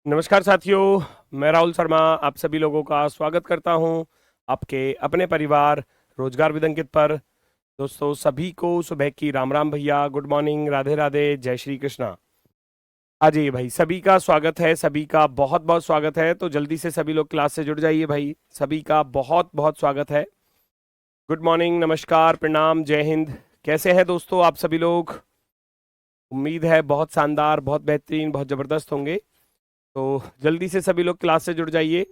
नमस्कार साथियों, मैं राहुल शर्मा आप सभी लोगों का स्वागत करता हूं आपके अपने परिवार रोजगार विद अंकित पर। दोस्तों सभी को सुबह की राम राम भैया, गुड मॉर्निंग, राधे राधे, जय श्री कृष्णा। आ जाइए भाई, सभी का स्वागत है, सभी का बहुत बहुत स्वागत है। तो जल्दी से सभी लोग क्लास से जुड़ जाइए भाई, सभी का बहुत बहुत स्वागत है। गुड मॉर्निंग, नमस्कार, प्रणाम, जय हिंद। कैसे हैं दोस्तों आप सभी लोग? उम्मीद है बहुत शानदार, बहुत बेहतरीन, बहुत जबरदस्त होंगे। तो जल्दी से सभी लोग क्लास से जुड़ जाइए।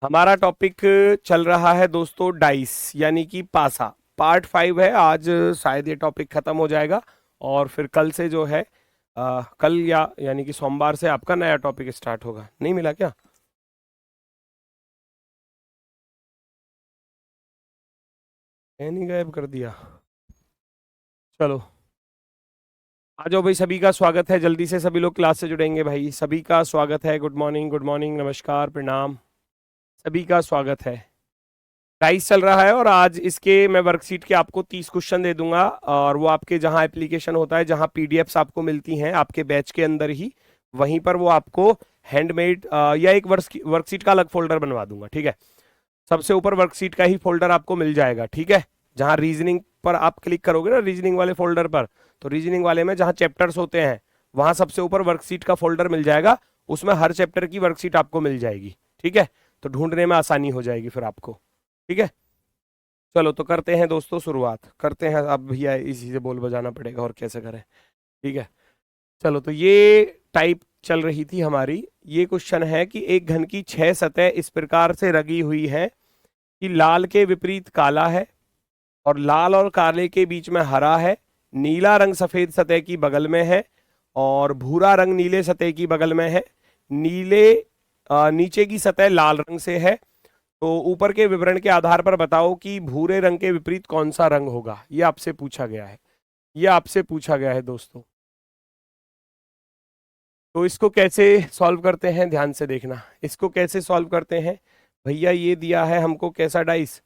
हमारा टॉपिक चल रहा है दोस्तों डाइस यानी कि पासा। पार्ट 5 है आज, शायद ये टॉपिक खत्म हो जाएगा और फिर कल से जो है कल या यानी कि सोमवार से आपका नया टॉपिक स्टार्ट होगा। नहीं मिला क्या? नहीं, गायब कर दिया। चलो आ जाओ भाई, सभी का स्वागत है। जल्दी से सभी लोग क्लास से जुड़ेंगे भाई, सभी का स्वागत है। गुड मॉर्निंग, गुड मॉर्निंग, नमस्कार, प्रणाम, सभी का स्वागत है। डाइस चल रहा है और आज इसके मैं वर्कशीट के आपको 30 क्वेश्चन दे दूंगा और वो आपके जहां एप्लीकेशन होता है, जहां पीडीएफ्स आपको मिलती हैं आपके बैच के अंदर ही, वहीं पर वो आपको हैंडमेड या एक वर्कशीट का अलग फोल्डर बनवा दूंगा। ठीक है, सबसे ऊपर वर्कशीट का ही फोल्डर आपको मिल जाएगा। ठीक है, जहां रीजनिंग पर आप क्लिक करोगे ना, रीजनिंग वाले फोल्डर पर, तो रीजनिंग वाले में जहां चैप्टर्स होते हैं वहां सबसे ऊपर वर्कशीट का फोल्डर मिल जाएगा। उसमें हर चैप्टर की वर्कशीट आपको मिल जाएगी। ठीक है, तो ढूंढने में आसानी हो जाएगी फिर आपको। ठीक है, चलो तो करते हैं दोस्तों, शुरुआत करते हैं। अब भैया इसी से बोल बजाना पड़ेगा और कैसे करें। ठीक है, चलो तो ये टाइप चल रही थी हमारी। ये क्वेश्चन है कि एक घन की 6 सतह इस प्रकार से रगी हुई है कि लाल के विपरीत काला है और लाल और काले के बीच में हरा है। नीला रंग सफेद सतह की बगल में है और भूरा रंग नीले सतह की बगल में है। नीचे की सतह लाल रंग से है। तो ऊपर के विवरण के आधार पर बताओ कि भूरे रंग के विपरीत कौन सा रंग होगा। ये आपसे पूछा गया है, ये आपसे पूछा गया है दोस्तों। तो इसको कैसे सॉल्व करते हैं, ध्यान से देखना। इसको कैसे सॉल्व करते हैं भैया, ये दिया है हमको कैसा डाइस,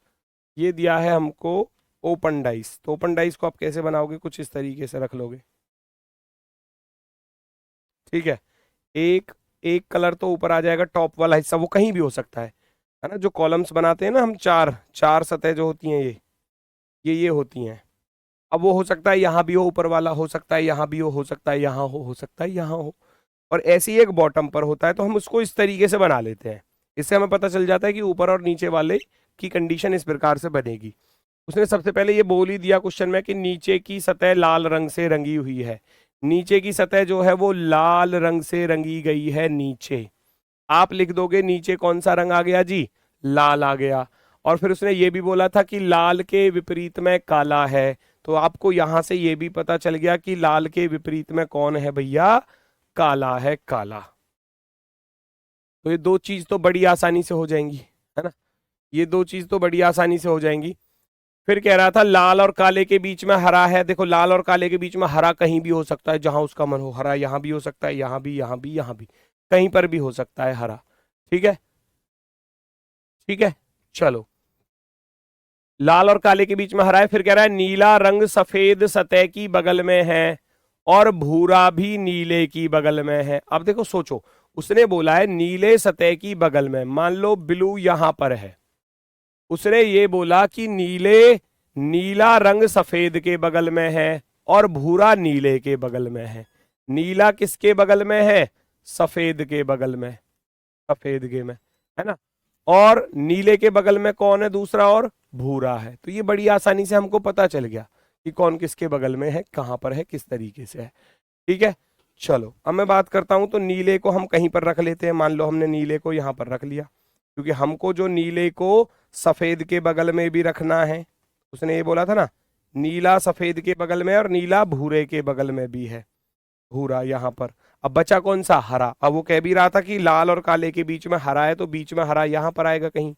ये दिया है हमको ओपन डाइस। तो ओपन डाइस को आप कैसे बनाओगे, कुछ इस तरीके से रख लोगे। ठीक है, एक एक कलर तो ऊपर आ जाएगा, टॉप वाला हिस्सा वो कहीं भी हो सकता है ना। जो कॉलम्स बनाते हैं ना हम, चार चार सतह जो होती हैं, ये होती हैं। अब वो हो सकता है यहाँ भी हो, ऊपर वाला हो सकता है यहाँ भी हो सकता है यहाँ हो सकता है यहाँ हो, और ऐसी एक बॉटम पर होता है। तो हम उसको इस तरीके से बना लेते हैं। इससे हमें पता चल जाता है कि ऊपर और नीचे वाले की कंडीशन इस प्रकार से बनेगी। उसने सबसे पहले ये बोल ही दिया क्वेश्चन में कि नीचे की सतह लाल रंग से रंगी हुई है। नीचे की सतह जो है वो लाल रंग से रंगी गई है। नीचे आप लिख दोगे नीचे कौन सा रंग आ गया जी, लाल आ गया। और फिर उसने ये भी बोला था कि लाल के विपरीत में काला है। तो आपको यहां से ये भी पता चल गया कि लाल के विपरीत में कौन है भैया, काला है, काला। तो ये दो चीज तो बड़ी आसानी से हो जाएंगी, है ना। ये दो चीज तो बड़ी आसानी से हो जाएंगी। फिर कह रहा था लाल और काले के बीच में हरा है। देखो लाल और काले के बीच में हरा कहीं भी हो सकता है, जहां उसका मन हो। हरा यहाँ भी हो सकता है, यहाँ भी, यहाँ भी, यहाँ भी, कहीं पर भी हो सकता है हरा। ठीक है, ठीक है, चलो। लाल और काले के बीच में हरा है। फिर कह रहा है नीला रंग सफेद सतह की बगल में है और भूरा भी नीले की बगल में है। अब देखो सोचो, उसने बोला है नीले सतह की बगल में, मान लो ब्लू यहां पर है। उसने ये बोला कि नीला रंग सफेद के बगल में है और भूरा नीले के बगल में है। नीला किसके बगल में है, सफेद के बगल में, सफेद के में, है ना। और नीले के बगल में कौन है दूसरा, और भूरा है। तो ये बड़ी आसानी से हमको पता चल गया कि कौन किसके बगल में है, कहां पर है, किस तरीके से है। ठीक है, चलो अब मैं बात करता हूं। तो नीले को हम कहीं पर रख लेते हैं। मान लो हमने नीले को यहां पर रख लिया, क्योंकि हमको जो नीले को सफेद के बगल में भी रखना है। उसने ये बोला था ना, नीला सफेद के बगल में और नीला भूरे के बगल में भी है, भूरा यहाँ पर। अब बचा कौन सा, हरा। अब वो कह भी रहा था कि लाल और काले के बीच में हरा है, तो बीच में हरा यहाँ पर आएगा, कहीं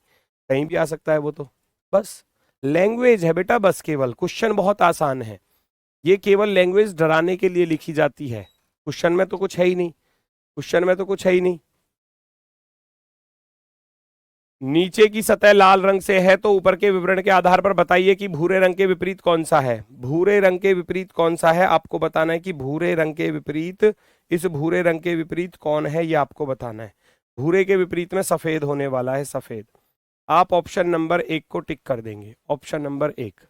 कहीं भी आ सकता है वो। तो बस लैंग्वेज है बेटा, बस केवल क्वेश्चन बहुत आसान है। ये केवल लैंग्वेज डराने के लिए लिखी जाती है, क्वेश्चन में तो कुछ है ही नहीं, क्वेश्चन में तो कुछ है ही नहीं। नीचे की सतह लाल रंग से है, तो ऊपर के विवरण के आधार पर बताइए कि भूरे रंग के विपरीत कौन सा है। भूरे रंग के विपरीत कौन सा है, आपको बताना है कि भूरे रंग के विपरीत इस भूरे रंग के विपरीत कौन है ये आपको बताना है। भूरे के विपरीत में सफेद होने वाला है, सफेद। आप ऑप्शन नंबर 1 को टिक कर देंगे। ऑप्शन नंबर 1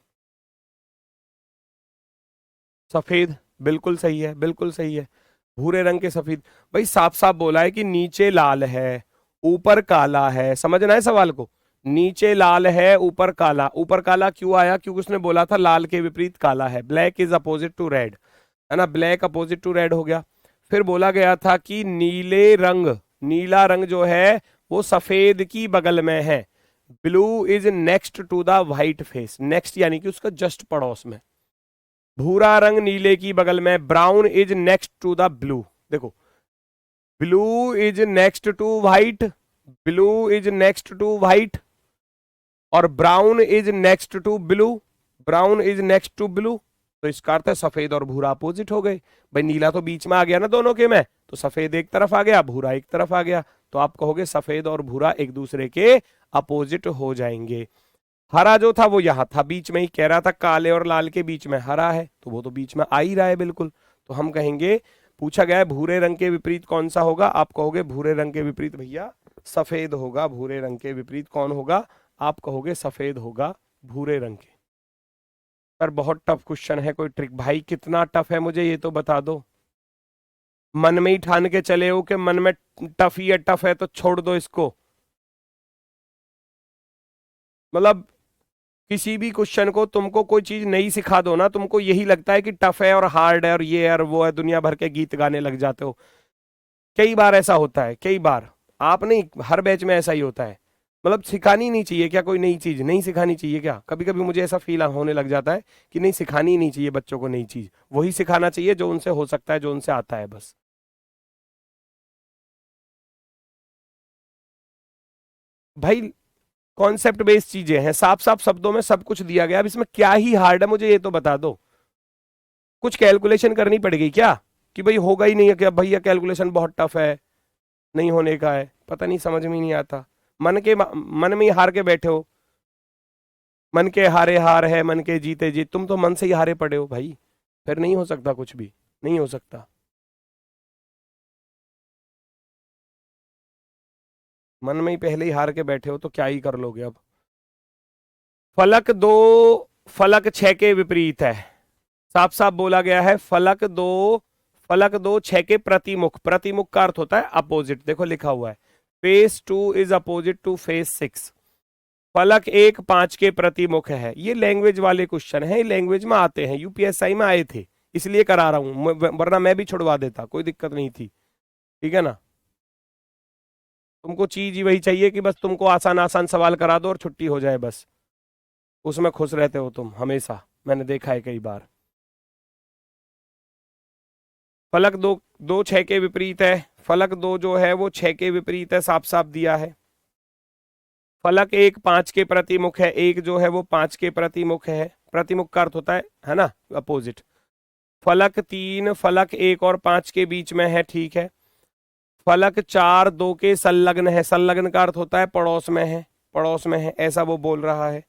सफेद, बिल्कुल सही है, बिल्कुल सही है। भूरे रंग के सफेद, भाई साफ साफ बोला है कि नीचे लाल है ऊपर काला है, समझना है सवाल को। नीचे लाल है ऊपर काला, ऊपर काला क्यों आया? क्योंकि उसने बोला था लाल के विपरीत काला है, black is opposite to red, है ना, ब्लैक अपोजिट टू रेड हो गया। फिर बोला गया था कि नीले रंग, नीला रंग जो है वो सफेद की बगल में है, blue is next to the white face, next यानी कि उसका जस्ट पड़ोस में। भूरा रंग नीले की बगल में, brown is next to the blue, देखो blue is next to white, blue is next to white, और brown is next to blue, brown is next to blue. तो इसका अर्थ है सफेद और भूरा अपोजिट हो गए। भाई नीला तो बीच में आ गया ना दोनों के में, तो सफेद एक तरफ आ गया, भूरा एक तरफ आ गया, तो आप कहोगे सफेद और भूरा एक दूसरे के अपोजिट हो जाएंगे। हरा जो था वो यहां था बीच में ही, कह रहा था काले और लाल के बीच में हरा है, तो वो तो बीच में आ ही रहा है बिल्कुल। तो हम कहेंगे, पूछा गया है भूरे रंग के विपरीत कौन सा होगा, आप कहोगे भूरे रंग के विपरीत भैया सफेद होगा। भूरे रंग के विपरीत कौन होगा? आप कहोगे सफेद होगा भूरे रंग के। पर बहुत टफ क्वेश्चन है, कोई ट्रिक? भाई कितना टफ है मुझे ये तो बता दो। मन में ही ठान के चले हो कि मन में टफ ही है, टफ है तो छोड़ दो इसको। मतलब किसी भी क्वेश्चन को तुमको कोई चीज नई सिखा दो ना, तुमको यही लगता है कि टफ है और हार्ड है और ये है और वो है, दुनिया भर के गीत गाने लग जाते हो। कई बार ऐसा होता है, कई बार, आप नहीं, हर बैच में ऐसा ही होता है। मतलब सिखानी नहीं चाहिए क्या कोई नई चीज? नहीं सिखानी चाहिए क्या? कभी कभी मुझे ऐसा फील होने लग जाता है कि नहीं, सिखानी नहीं चाहिए बच्चों को नई चीज, वही सिखाना चाहिए जो उनसे हो सकता है, जो उनसे आता है बस। भाई कॉन्सेप्ट बेस्ड चीजें हैं, साफ साफ शब्दों में सब कुछ दिया गया, अब इसमें क्या ही हार्ड है मुझे ये तो बता दो। कुछ कैलकुलेशन करनी पड़ेगी क्या कि भाई होगा ही नहीं है क्या? भैया कैलकुलेशन बहुत टफ है, नहीं होने का है, पता नहीं, समझ में ही नहीं आता। मन में ही हार के बैठे हो, मन के हारे हार है मन के जीते जीत, तुम तो मन से ही हारे पड़े हो भाई, फिर नहीं हो सकता, कुछ भी नहीं हो सकता। मन में ही पहले ही हार के बैठे हो तो क्या ही कर लोगे अब। फलक दो, फलक 6 के विपरीत है, साफ साफ बोला गया है। फलक दो, फलक दो 6 के प्रतिमुख, प्रतिमुख का अर्थ होता है अपोजिट, देखो लिखा हुआ है face 2 is opposite to face 6। फलक 1 5 के प्रतिमुख है। ये लैंग्वेज वाले क्वेश्चन है, लैंग्वेज में आते हैं, यूपीएसआई में आए थे, इसलिए करा रहा हूं, वरना मैं भी छुड़वा देता, कोई दिक्कत नहीं थी, ठीक है ना। तुमको चीज ही वही चाहिए कि बस तुमको आसान आसान सवाल करा दो और छुट्टी हो जाए बस, उसमें खुश रहते हो तुम हमेशा, मैंने देखा है कई बार। फलक दो, 2 6 के विपरीत है, फलक 2 जो है वो 6 के विपरीत है, साफ साफ दिया है। फलक 1 5 के प्रतिमुख है, एक जो है वो 5 के प्रतिमुख है, प्रतिमुख का अर्थ होता है ना, अपोजिट। फलक 3 फलक 1 और 5 के बीच में है, ठीक है। फलक 4 2 के संलग्न है, संलग्न का अर्थ होता है पड़ोस में है, पड़ोस में है, ऐसा वो बोल रहा है।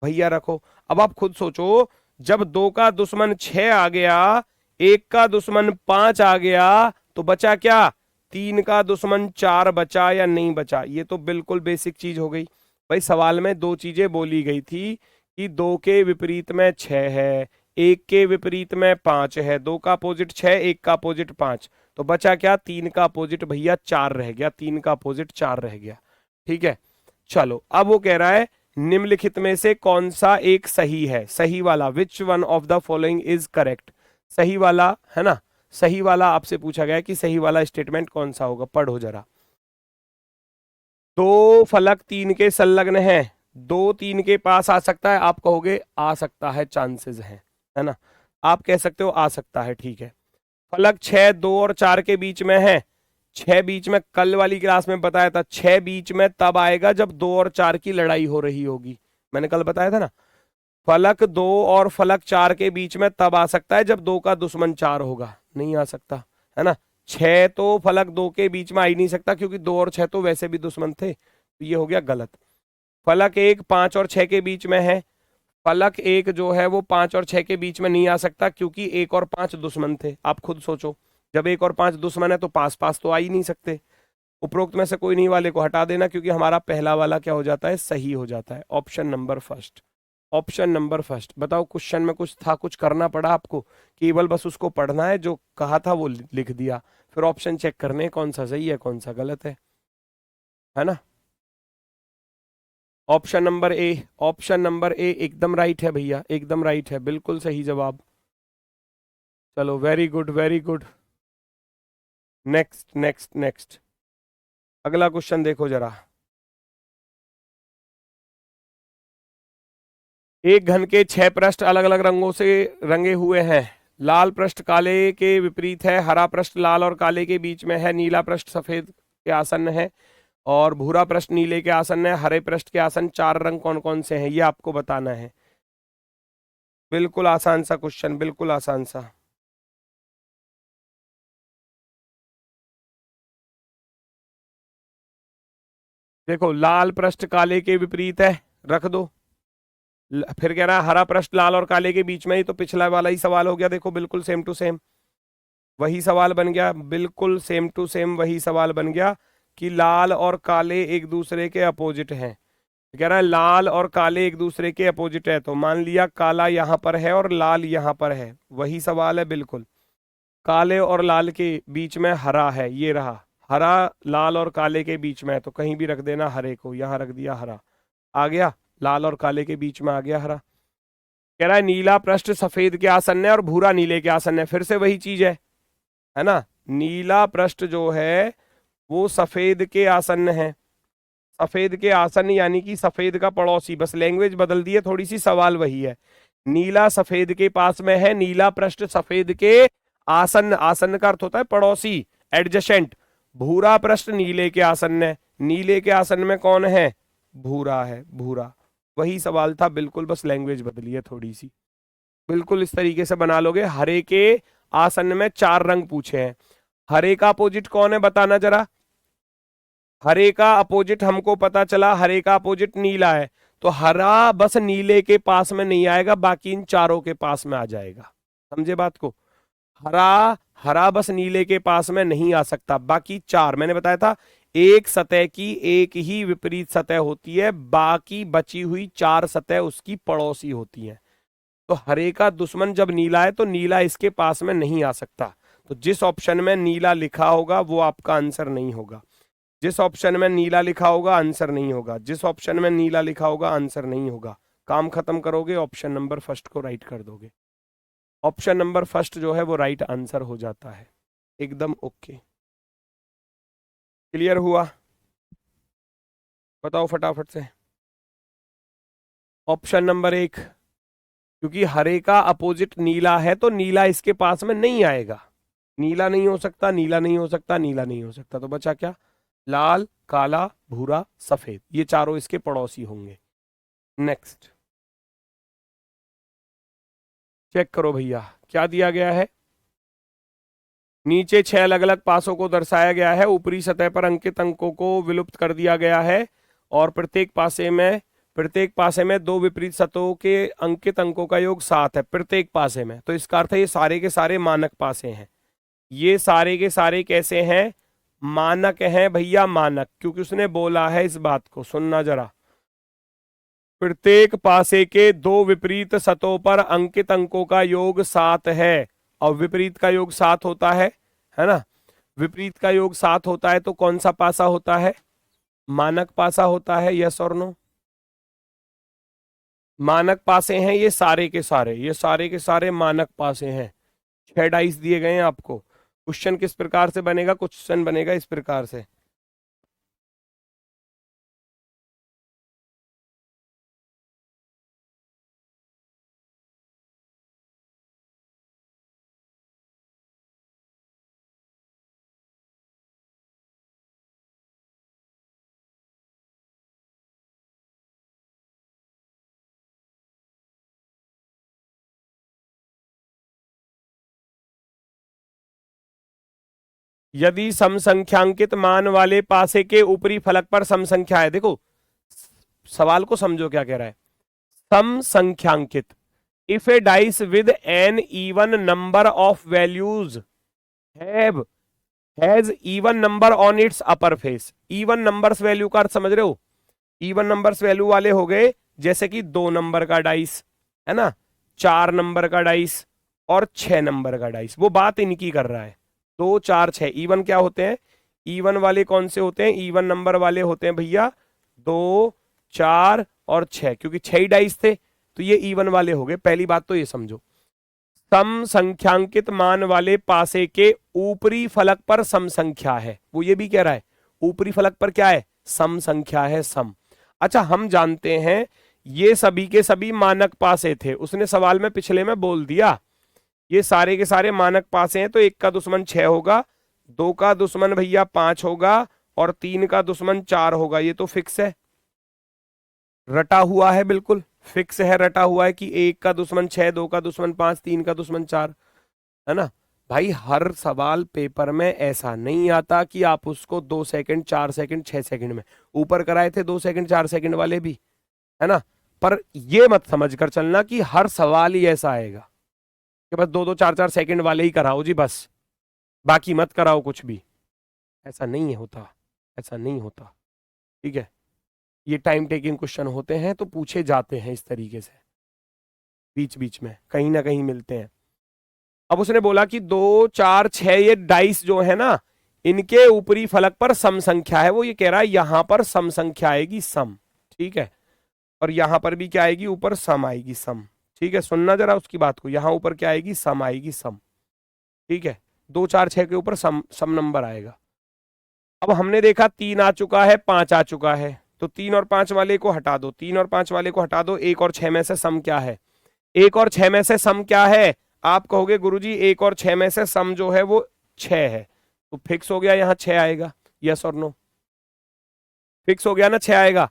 भैया रखो, अब आप खुद सोचो, जब 2 का दुश्मन 6 आ गया, 1 का दुश्मन 5 आ गया, तो बचा क्या? 3 का दुश्मन 4 बचा या नहीं बचा? ये तो बिल्कुल बेसिक चीज हो गई। भाई सवाल में 2 चीजें बोली गई थी कि 2 के विपरीत में 6 है, 1 के विपरीत में 5 है, 2 का अपोजिट 6, 1 का अपोजिट 5, तो बचा क्या? 3 का अपोजिट भैया 4 रह गया, 3 का अपोजिट 4 रह गया, ठीक है। चलो अब वो कह रहा है निम्नलिखित में से कौन सा एक सही है, सही वाला, which one of the following is correct, सही वाला है ना, सही वाला आपसे पूछा गया कि सही वाला स्टेटमेंट कौन सा होगा, पढ़ो जरा। 2 फलक 3 के संलग्न है, 2 3 के पास आ सकता है, आप कहोगे आ सकता है, चांसेस है ना, आप कह सकते हो आ सकता है, ठीक है। फलक 6 2 और 4 के बीच में है, 6 बीच में, कल वाली क्लास में बताया था 6 बीच में तब आएगा जब 2 और 4 की लड़ाई हो रही होगी, मैंने कल बताया था ना। फलक 2 और फलक 4 के बीच में तब आ सकता है जब 2 का दुश्मन 4 होगा, नहीं आ सकता, है ना। 6 तो फलक 2 के बीच में आ ही नहीं सकता क्योंकि 2 और 6 तो वैसे भी दुश्मन थे, तो ये हो गया गलत। फलक 1 5 और 6 के बीच में है, फलक 1 जो है वो 5 और 6 के बीच में नहीं आ सकता क्योंकि 1 और 5 दुश्मन थे, आप खुद सोचो, जब 1 और 5 दुश्मन है तो पास पास तो आ ही नहीं सकते। उपरोक्त में से कोई नहीं वाले को हटा देना, क्योंकि हमारा पहला वाला क्या हो जाता है, सही हो जाता है। Option number first, option number first. बताओ क्वेश्चन में कुछ था, कुछ करना पड़ा आपको? केवल बस उसको पढ़ना है, जो कहा था वो लिख दिया, फिर ऑप्शन चेक करने कौन सा सही है कौन सा गलत है ना। Option number A, option number A एकदम राइट है भैया, एकदम राइट है, बिल्कुल सही जवाब। चलो very good very good. Next next next, अगला क्वेश्चन देखो जरा। एक घन के 6 पृष्ठ अलग अलग रंगों से रंगे हुए हैं। लाल पृष्ठ काले के विपरीत है, हरा पृष्ठ लाल और काले के बीच में है, नीला पृष्ठ सफेद के आसन्न है, और भूरा पृष्ठ नीले के आसन्न है। हरे पृष्ठ के आसन्न 4 रंग कौन कौन से हैं, ये आपको बताना है। बिल्कुल आसान सा क्वेश्चन, बिल्कुल आसान सा। देखो लाल पृष्ठ काले के विपरीत है, रख दो। फिर कह रहा है हरा पृष्ठ लाल और काले के बीच में, ही तो पिछला वाला ही सवाल हो गया। देखो बिल्कुल सेम टू सेम वही सवाल बन गया, बिल्कुल सेम टू सेम वही सवाल बन गया कि लाल और काले एक दूसरे के अपोजिट हैं। कह रहा है लाल और काले एक दूसरे के अपोजिट है, तो मान लिया काला यहां पर है और लाल यहां पर है, वही सवाल है बिल्कुल। काले और लाल के बीच में हरा है, ये रहा हरा, लाल और काले के बीच में है, तो कहीं भी रख देना हरे को, यहां रख दिया हरा, आ गया लाल और काले के बीच में आ गया हरा। कह रहा है नीला पृष्ठ सफेद के आसन्न है और भूरा नीले के आसन्न है, फिर से वही चीज है ना। नीला पृष्ठ जो है वो सफेद के आसन्न है, सफेद के आसन्न यानी कि सफेद का पड़ोसी, बस लैंग्वेज बदल दी है थोड़ी सी, सवाल वही है। नीला सफेद के पास में है, नीला पृष्ठ सफेद के आसन्न, आसन्न का अर्थ होता है पड़ोसी, एडजेसेंट। भूरा पृष्ठ नीले के आसन्न है, नीले के आसन्न में कौन है, भूरा है, भूरा। वही सवाल था बिल्कुल, बस लैंग्वेज बदली है थोड़ी सी। बिल्कुल इस तरीके से बना लोगे। हरे के आसन्न में 4 रंग पूछे हैं, हरे का अपोजिट कौन है बताना जरा। हरे का अपोजिट हमको पता चला, हरे का अपोजिट नीला है, तो हरा बस नीले के पास में नहीं आएगा, बाकी इन चारों के पास में आ जाएगा। समझे बात को? हरा, हरा बस नीले के पास में नहीं आ सकता, बाकी 4 मैंने बताया था, एक सतह की एक ही विपरीत सतह होती है, बाकी बची हुई 4 सतह उसकी पड़ोसी होती हैं। तो हरे का दुश्मन जब नीला है तो नीला इसके पास में नहीं आ सकता, तो जिस ऑप्शन में नीला लिखा होगा वो आपका आंसर नहीं होगा। जिस ऑप्शन में नीला लिखा होगा आंसर नहीं होगा, जिस ऑप्शन में नीला लिखा होगा आंसर नहीं होगा। काम खत्म करोगे, ऑप्शन नंबर फर्स्ट को राइट कर दोगे। ऑप्शन नंबर फर्स्ट जो है वो राइट आंसर हो जाता है, एकदम ओके। क्लियर हुआ? बताओ फटाफट से। ऑप्शन नंबर 1, क्योंकि हरे का अपोजिट नीला है तो नीला इसके पास में नहीं आएगा, नीला नहीं हो सकता, नीला नहीं हो सकता, नीला नहीं हो सकता, तो बचा क्या, लाल काला भूरा सफेद, ये चारों इसके पड़ोसी होंगे। नेक्स्ट चेक करो भैया क्या दिया गया है। नीचे 6 अलग अलग पासों को दर्शाया गया है, ऊपरी सतह पर अंकित अंकों को विलुप्त कर दिया गया है, और प्रत्येक पासे में 2 विपरीत सतहों के अंकित अंकों का योग 7 है प्रत्येक पासे में। तो इसका अर्थ है ये सारे के सारे मानक पासे हैं, ये सारे के सारे कैसे हैं, मानक हैं भैया, मानक, क्योंकि उसने बोला है इस बात को, सुनना जरा। प्रत्येक पासे के 2 विपरीत सतहों पर अंकित अंकों का योग 7 है, और विपरीत का योग 7 होता है ना। विपरीत का योग 7 होता है तो कौन सा पासा होता है, मानक पासा होता है, यस और नो। मानक पासे हैं ये सारे के सारे, ये सारे के सारे मानक पासे हैं। 6 डाइस दिए गए हैं आपको। क्वेश्चन किस प्रकार से बनेगा, क्वेश्चन बनेगा इस प्रकार से। यदि समसंख्यांकित मान वाले पासे के ऊपरी फलक पर सम संख्या है, देखो सवाल को समझो क्या कह रहा है, समसंख्यांकित, if a dice with an even number of values have, has even number on its upper face. Even numbers value का अर्थ समझ रहे हो? इवन नंबर्स वैल्यू वाले हो गए जैसे कि 2 नंबर का डाइस, है ना, 4 नंबर का डाइस और 6 नंबर का डाइस। वो बात इनकी कर रहा है। 2 4 6 इवन क्या होते हैं? इवन वाले कौन से होते हैं? इवन नंबर वाले होते हैं भैया 2 4 और 6, क्योंकि 6 डाइस थे तो ये इवन वाले हो गए। पहली बात तो ये समझो। सम संख्यांकित मान वाले पासे के ऊपरी फलक पर सम संख्या है, वो ये भी कह रहा है ऊपरी फलक पर क्या है? सम संख्या है, सम। अच्छा, हम जानते हैं ये सभी के सभी मानक पासे थे, उसने सवाल में पिछले में बोल दिया ये सारे के सारे मानक पासे हैं, तो 1 का दुश्मन 6 होगा, 2 का दुश्मन भैया 5 होगा और 3 का दुश्मन 4 होगा। ये तो फिक्स है, रटा हुआ है, बिल्कुल फिक्स है, रटा हुआ है कि 1 का दुश्मन 6, 2 का दुश्मन 5, 3 का दुश्मन 4, है ना। भाई हर सवाल पेपर में ऐसा नहीं आता कि आप उसको 2 सेकंड 4 सेकंड 6 सेकंड में, ऊपर कराए थे 2 सेकंड 4 सेकंड वाले भी, है ना। पर ये मत समझ कर चलना कि हर सवाल ही ऐसा आएगा कि बस 2 2 4 4 सेकंड वाले ही कराओ जी बस, बाकी मत कराओ कुछ भी। ऐसा नहीं होता, ऐसा नहीं होता, ठीक है। ये टाइम टेकिंग क्वेश्चन होते हैं तो पूछे जाते हैं इस तरीके से, बीच बीच में कहीं ना कहीं मिलते हैं। अब उसने बोला कि 2 4 6 ये डाइस जो है ना, इनके ऊपरी फलक पर सम संख्या है। वो ये कह रहा है यहां पर सम संख्या आएगी, सम, ठीक है। और यहां पर भी क्या आएगी? ऊपर सम आएगी, सम, ठीक है। सुनना जरा उसकी बात को, यहां ऊपर क्या आएगी? सम आएगी, सम, ठीक है। 2 4 6 के ऊपर सम, सम नंबर आएगा। अब हमने देखा 3 आ चुका है, 5 आ चुका है, तो 3 और 5 वाले को हटा दो, 3 और 5 वाले को हटा दो। 1 और 6 में से सम क्या है? 1 और 6 में से सम क्या है? आप कहोगे गुरुजी 1 और 6 में से सम जो है वो 6 है, तो फिक्स हो गया यहाँ 6 आएगा। यस और नो? फिक्स हो गया ना, 6 आएगा।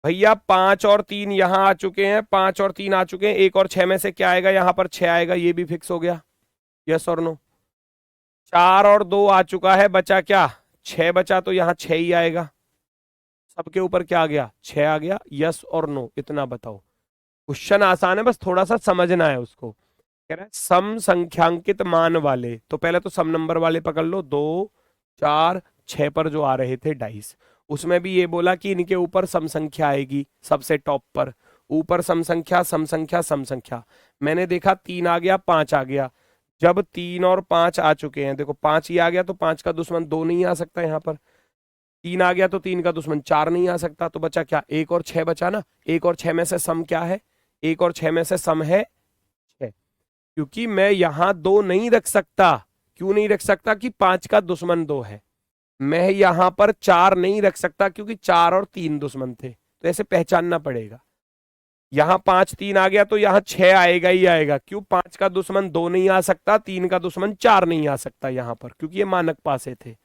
भैया 5 और 3 यहां आ चुके हैं, 5 और 3 आ चुके हैं, 1 और 6 में से क्या आएगा? यहाँ पर 6 आएगा, ये भी फिक्स हो गया। यस और नो? 4 और 2 आ चुका है, बचा क्या? 6 बचा, तो यहाँ 6 ही आएगा। सबके ऊपर क्या आ गया? 6 आ गया। यस और नो? इतना बताओ। क्वेश्चन आसान है, बस थोड़ा सा समझना है उसको। कह रहा है सम संख्यांकित मान वाले, तो पहले तो सम नंबर वाले पकड़ लो, 2 4 6 पर जो आ रहे थे डाइस, उसमें भी ये बोला कि इनके ऊपर सम संख्या आएगी सबसे टॉप पर। ऊपर सम संख्या, सम संख्या, सम संख्या। मैंने देखा 3 आ गया, 5 आ गया। जब 3 और 5 आ चुके हैं, देखो 5 ही आ गया, तो 5 का दुश्मन 2 नहीं आ सकता यहाँ पर। 3 आ गया तो 3 का दुश्मन 4 नहीं आ सकता, तो बचा क्या? 1 और 6 बचा ना। 1 और 6 में से सम क्या है? 1 और 6 में से सम है 6। क्योंकि मैं यहां 2 नहीं रख सकता। क्यों नहीं रख सकता? कि 5 का दुश्मन 2 है। मैं यहां पर 4 नहीं रख सकता क्योंकि 4 और 3 दुश्मन थे, तो ऐसे पहचानना पड़ेगा। यहां 5 3 आ गया तो यहां 6 आएगा ही आएगा। क्यों? 5 का दुश्मन 2 नहीं आ सकता, 3 का दुश्मन 4 नहीं आ सकता यहां पर, क्योंकि ये मानक पासे थे।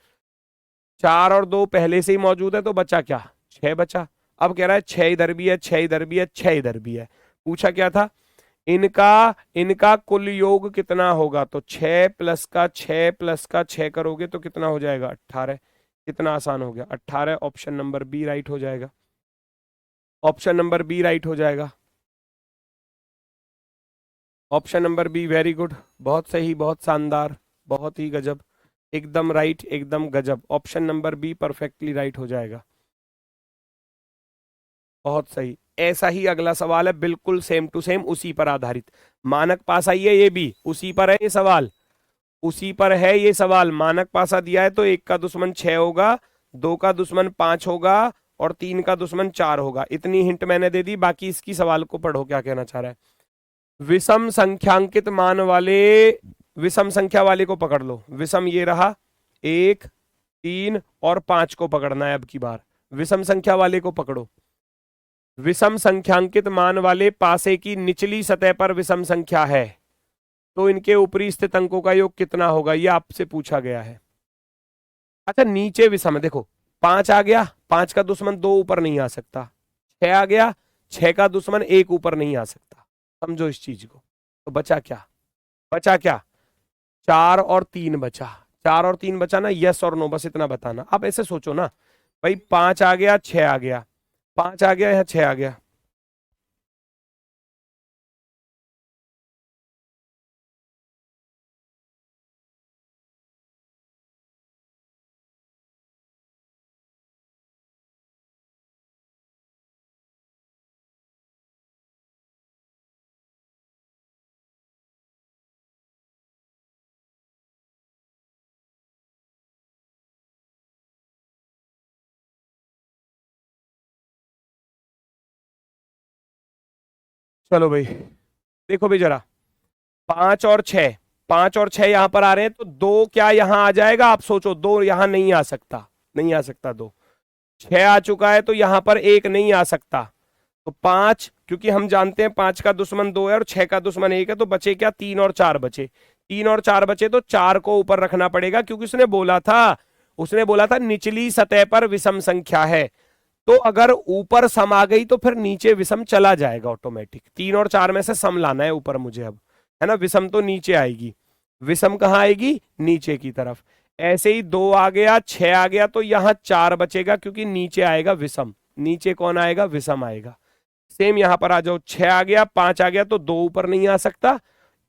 4 और 2 पहले से ही मौजूद है, तो बचा क्या? 6 बचा। अब कह रहा है 6 इधर भी है, 6 इधर भी है, 6 इधर भी है। पूछा क्या था? इनका इनका कुल योग कितना होगा? तो 6 प्लस का 6 प्लस का 6 करोगे तो कितना हो जाएगा? 18। कितना आसान हो गया, 18। ऑप्शन नंबर बी राइट हो जाएगा। ऑप्शन नंबर बी राइट हो जाएगा। Option number B, very good, बहुत सही, बहुत शानदार, बहुत ही गजब, एकदम राइट, एकदम गजब। Option number be perfectly right हो जाएगा। बहुत सही। ऐसा ही अगला सवाल है, बिल्कुल सेम टू सेम उसी पर आधारित। मानक पासा ही है, ये भी उसी पर है ये सवाल, उसी पर है ये सवाल। मानक पासा दिया है तो 1 का दुश्मन 6 होगा, 2 का दुश्मन 5 होगा और 3 का दुश्मन 4 होगा। इतनी हिंट मैंने दे दी, बाकी इसकी सवाल को पढ़ो क्या कहना चाह रहा है। विषम संख्यांकित मान वाले, विषम संख्या वाले को पकड़ लो। विषम ये रहा, 1 3 और 5 को पकड़ना है अब की बार। विषम संख्या वाले को पकड़ो। विषम संख्यांकित मान वाले पासे की निचली सतह पर विषम संख्या है, तो इनके ऊपरी स्थित अंकों का योग कितना होगा? ये आपसे पूछा गया है। अच्छा, नीचे विषम है, देखो 5 आ गया, 5 का दुश्मन 2 ऊपर नहीं आ सकता। 6 आ गया, 6 का दुश्मन 1 ऊपर नहीं आ सकता। समझो इस चीज को। तो बचा क्या? बचा क्या? 4 और 3 बचा। 4 और 3 बचा ना, यस और नो, बस इतना बताना। आप ऐसे सोचो ना, भाई 5 आ गया, 6 आ गया, 5 आ गया, यहाँ 6 आ गया, चलो भाई, देखो भाई जरा, 5 और 6, 5 और 6 यहां पर आ रहे हैं, तो 2 क्या यहां आ जाएगा? आप सोचो, 2 यहां नहीं आ सकता, नहीं आ सकता 2। 6 आ चुका है, तो यहां पर 1 नहीं आ सकता। तो 5, क्योंकि हम जानते हैं 5 का दुश्मन 2 है और 6 का दुश्मन 1 है, तो बचे क्या? 3 और 4 बचे। 3 और 4 बचे, तो 4 को ऊपर रखना पड़ेगा, क्योंकि उसने बोला था निचली सतह पर विषम संख्या है। तो अगर ऊपर सम आ गई तो फिर नीचे विषम चला जाएगा ऑटोमेटिक। 3 और 4 में से सम लाना है ऊपर मुझे अब, है ना। विषम तो नीचे आएगी, विषम कहाँ आएगी? नीचे की तरफ। ऐसे ही 2 आ गया, 6 आ गया, तो यहां 4 बचेगा, क्योंकि नीचे आएगा विषम। नीचे कौन आएगा? विषम आएगा। सेम यहां पर आ जाओ, 6 आ गया, 5 आ गया, तो 2 ऊपर नहीं आ सकता,